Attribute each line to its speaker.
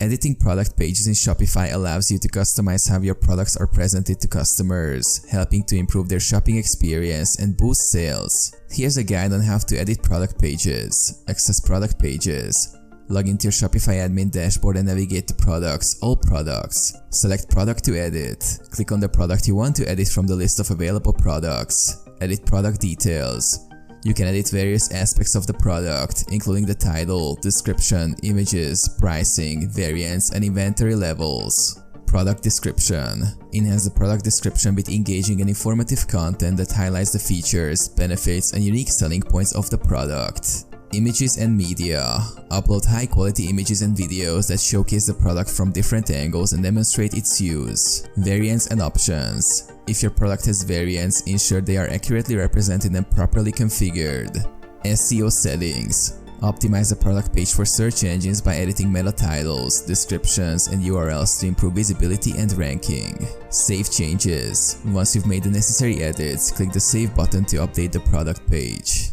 Speaker 1: Editing product pages in Shopify allows you to customize how your products are presented to customers, helping to improve their shopping experience and boost sales. Here's a guide on how to edit product pages. Access product pages. Log into your Shopify admin dashboard and navigate to Products, All Products. Select Product to edit. Click on the product you want to edit from the list of available products. Edit product details. You can edit various aspects of the product, including the title, description, images, pricing, variants, and inventory levels. Product description. Enhance the product description with engaging and informative content that highlights the features, benefits, and unique selling points of the product. Images and media. Upload high-quality images and videos that showcase the product from different angles and demonstrate its use. Variants and options. If your product has variants, ensure they are accurately represented and properly configured. SEO settings. Optimize the product page for search engines by editing meta titles, descriptions, and URLs to improve visibility and ranking. Save changes. Once you've made the necessary edits, click the Save button to update the product page.